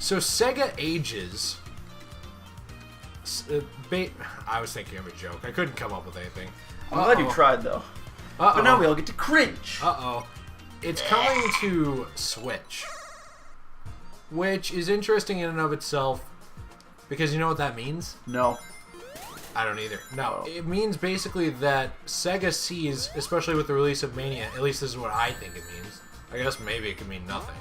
So Sega Ages. I was thinking of a joke. I couldn't come up with anything. I'm glad you tried, though. But now we all get to cringe. It's coming to Switch. Which is interesting in and of itself. Because you know what that means? No. I don't either. No. It means basically that Sega sees, especially with the release of Mania, at least this is what I think it means. I guess maybe it could mean nothing.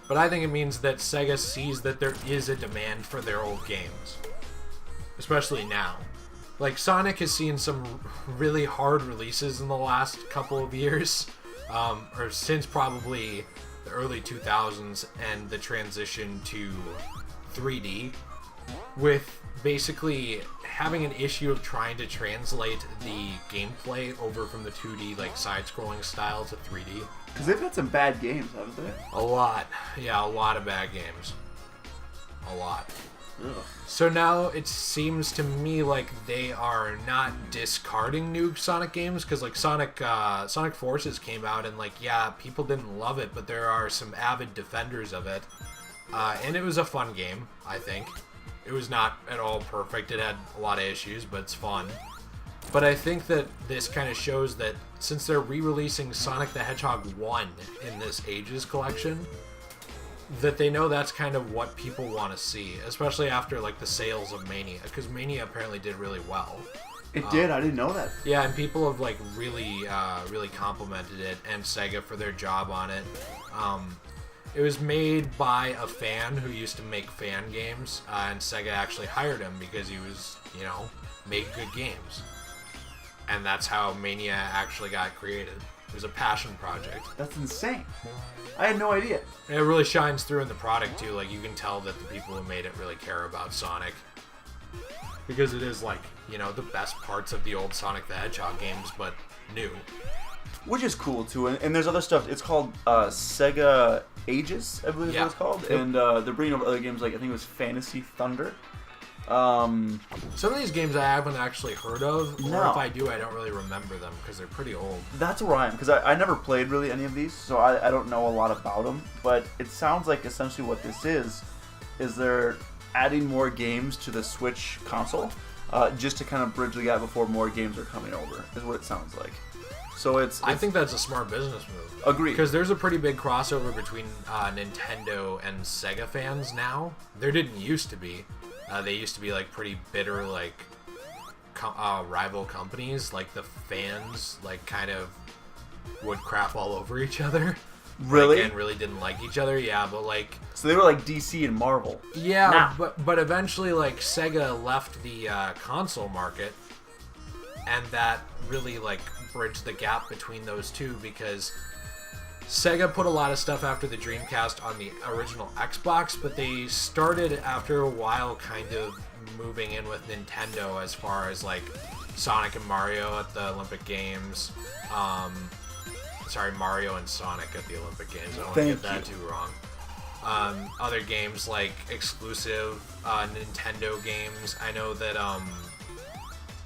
But I think it means that Sega sees that there is a demand for their old games. Especially now. Like, Sonic has seen some really hard releases in the last couple of years. Or since probably the early 2000s and the transition to 3D. With basically having an issue of trying to translate the gameplay over from the 2D, like, side-scrolling style to 3D. Because they've had some bad games, haven't they? A lot. Yeah, a lot of bad games. A lot. Ugh. So now it seems to me like they are not discarding new Sonic games, because like Sonic Forces came out and like, yeah, people didn't love it, but there are some avid defenders of it. And it was a fun game, I think. It was not at all perfect. It had a lot of issues, but it's fun. But I think that this kind of shows that since they're re-releasing Sonic the Hedgehog 1 in this Ages collection, that they know that's kind of what people want to see, especially after like the sales of Mania, because Mania apparently did really well. It did. I didn't know that. Yeah, and people have like really complimented it and Sega for their job on it. It was made by a fan who used to make fan games, and Sega actually hired him because he was, made good games. And that's how Mania actually got created. It was a passion project. That's insane. I had no idea. And it really shines through in the product, too. Like, you can tell that the people who made it really care about Sonic. Because it is, like, the best parts of the old Sonic the Hedgehog games, but new. Which is cool, too. And there's other stuff. It's called Sega Ages, I believe is what it's called. Yep. And they're bringing over other games, like, I think it was Fantasy Thunder. Some of these games I haven't actually heard of, or if I do, I don't really remember them because they're pretty old. That's where I am, because I never played really any of these, so I don't know a lot about them. But it sounds like essentially what this is they're adding more games to the Switch console, just to kind of bridge the gap before more games are coming over, is what it sounds like. So I think that's a smart business move. Agreed. Because there's a pretty big crossover between Nintendo and Sega fans now. There didn't used to be. They used to be like pretty bitter, like rival companies. Like the fans, like kind of would crap all over each other. Really? And really didn't like each other. Yeah, but like. So they were like DC and Marvel. Yeah, but eventually, like Sega left the console market, and that really like bridged the gap between those two because Sega put a lot of stuff after the Dreamcast on the original Xbox, but they started after a while kind of moving in with Nintendo as far as like Sonic and Mario at the Olympic Games. Mario and Sonic at the Olympic Games. I don't want to get that too wrong. Other games like exclusive Nintendo games. I know that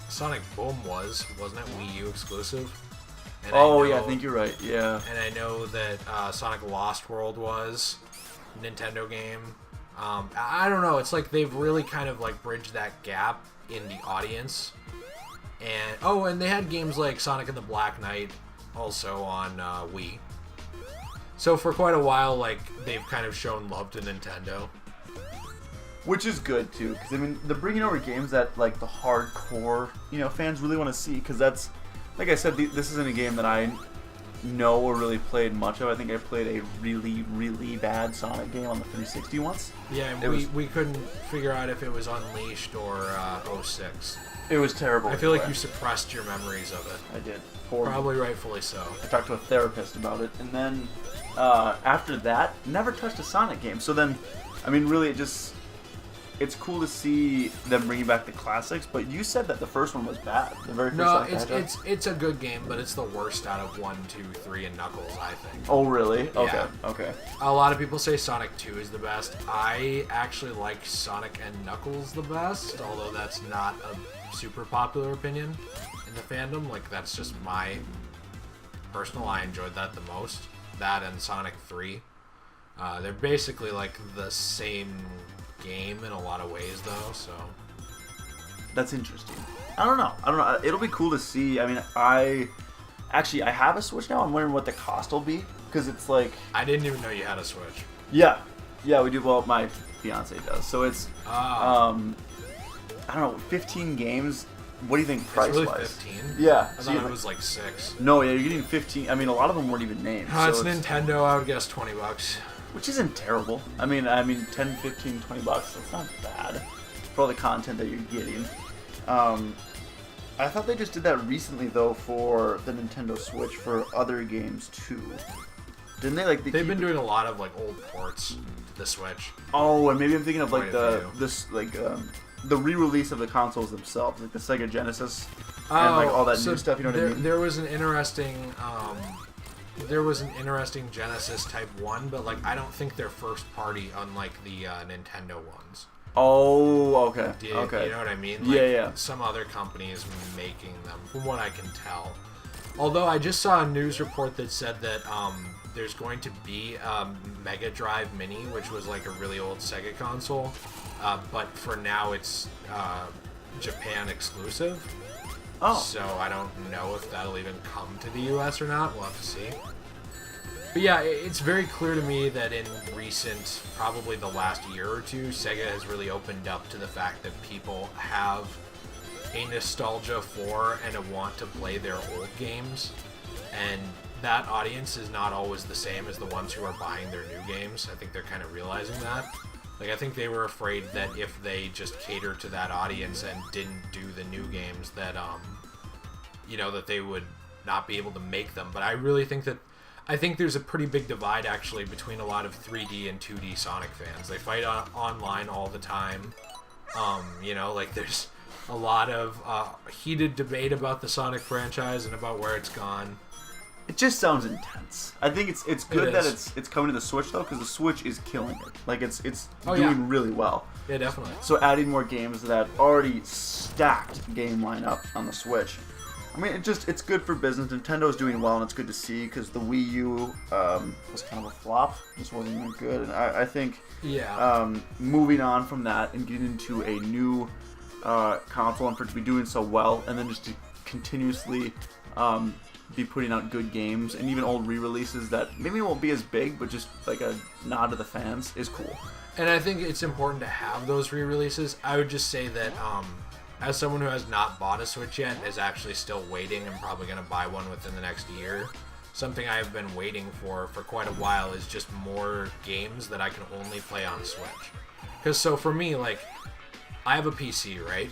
Sonic Boom wasn't it Wii U exclusive? And I think you're right, yeah. And I know that Sonic Lost World was a Nintendo game. I don't know, it's like they've really kind of like bridged that gap in the audience. And they had games like Sonic and the Black Knight also on Wii. So for quite a while, like, they've kind of shown love to Nintendo. Which is good, too, because, I mean, they're bringing over games that, like, the hardcore, fans really want to see, because that's, like I said, this isn't a game that I know or really played much of. I think I played a really, really bad Sonic game on the 360 once. Yeah, we couldn't figure out if it was Unleashed or 06. It was terrible. I feel like you suppressed your memories of it. I did. Probably rightfully so. I talked to a therapist about it, and then after that, never touched a Sonic game. So then, I mean, really, it's cool to see them bringing back the classics, but you said that the first one was bad. The very first No, it's a good game, but it's the worst out of 1, 2, 3, and Knuckles, I think. Oh, really? Yeah. Okay. A lot of people say Sonic 2 is the best. I actually like Sonic and Knuckles the best, although that's not a super popular opinion in the fandom. Like, that's just my personal. I enjoyed that the most. That and Sonic 3. They're basically like the same game in a lot of ways, though. So that's interesting. I don't know. It'll be cool to see. I mean, I have a Switch now. I'm wondering what the cost will be because it's like I didn't even know you had a Switch. Yeah, we do. Well, my fiance does. So it's I don't know, 15 games. What do you think price really wise? 15? Yeah. I thought it was like 6. No, yeah, you're getting 15. I mean, a lot of them weren't even named. It's Nintendo. I would guess $20. Which isn't terrible. I mean, 10, 15, $20. That's not bad for all the content that you're getting. I thought they just did that recently though for the Nintendo Switch for other games too. Didn't they? Like they've been doing a lot of like old ports to the Switch. Oh, and maybe I'm thinking of like the re-release of the consoles themselves, like the Sega Genesis and like all that new stuff. You know what I mean? There was an interesting Genesis Type 1, but like I don't think they're first party, unlike the Nintendo ones. Oh, okay. Okay. You know what I mean? Like, yeah. Some other companies making them, from what I can tell. Although I just saw a news report that said that there's going to be a Mega Drive Mini, which was like a really old Sega console, but for now it's Japan exclusive. Oh. So I don't know if that'll even come to the US or not. We'll have to see. But yeah, it's very clear to me that in recent, probably the last year or two, Sega has really opened up to the fact that people have a nostalgia for and a want to play their old games. And that audience is not always the same as the ones who are buying their new games. I think they're kind of realizing that. Like, I think they were afraid that if they just cater to that audience and didn't do the new games, that, that they would not be able to make them. But I really think there's a pretty big divide, actually, between a lot of 3D and 2D Sonic fans. They fight online all the time. There's a lot of heated debate about the Sonic franchise and about where it's gone. It just sounds intense. I think it's good that it's coming to the Switch though, because the Switch is killing it. Like it's doing really well. Yeah, definitely. So adding more games to that already stacked game lineup on the Switch, I mean, it's good for business. Nintendo's doing well, and it's good to see because the Wii U was kind of a flop. Just wasn't even good. And I think moving on from that and getting into a new console, and for it to be doing so well, and then just to continuously be putting out good games and even old re-releases that maybe won't be as big, but just like a nod to the fans is cool. And I think it's important to have those re-releases. I would just say that as someone who has not bought a Switch yet and is actually still waiting and probably going to buy one within the next year, something I have been waiting for quite a while is just more games that I can only play on Switch. Because so for me, like, I have a PC, right?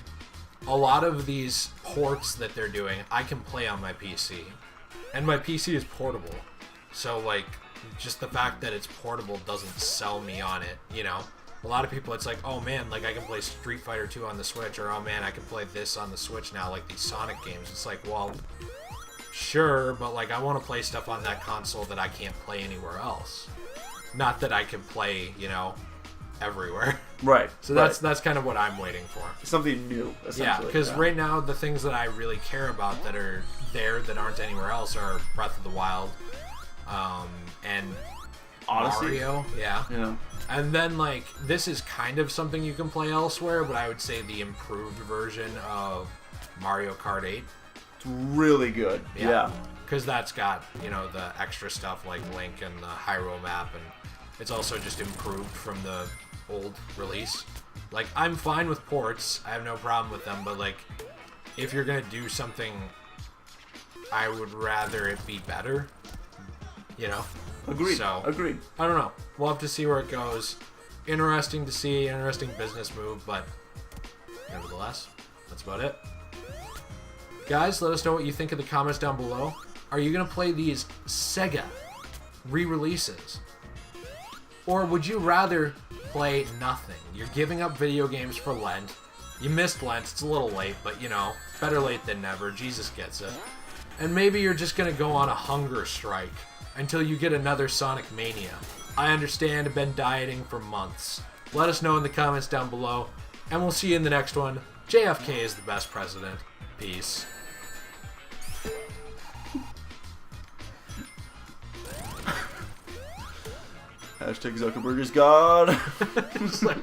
A lot of these ports that they're doing, I can play on my PC. And my PC is portable. So, like, just the fact that it's portable doesn't sell me on it, you know? A lot of people, it's like, oh man, like I can play Street Fighter 2 on the Switch, or oh man, I can play this on the Switch now, like these Sonic games. It's like, well, sure, but like I want to play stuff on that console that I can't play anywhere else. Not that I can play, everywhere. Right. So that's kind of what I'm waiting for. Something new, essentially. Yeah, because right now the things that I really care about that are there that aren't anywhere else are Breath of the Wild, and Odyssey. Mario. Yeah. And then, like, this is kind of something you can play elsewhere, but I would say the improved version of Mario Kart 8. It's really good. Yeah. Because that's got, the extra stuff like Link and the Hyrule map, and it's also just improved from the old release. Like, I'm fine with ports. I have no problem with them, but, like, if you're going to do something, I would rather it be better, Agreed. So, Agreed. I don't know. We'll have to see where it goes. Interesting to see, interesting business move, but nevertheless, that's about it. Guys, let us know what you think in the comments down below. Are you going to play these Sega re-releases? Or would you rather play nothing? You're giving up video games for Lent. You missed Lent. It's a little late, but, better late than never. Jesus gets it. And maybe you're just going to go on a hunger strike until you get another Sonic Mania. I understand, I've been dieting for months. Let us know in the comments down below, and we'll see you in the next one. JFK is the best president. Peace. Hashtag Zuckerberg is God. Just like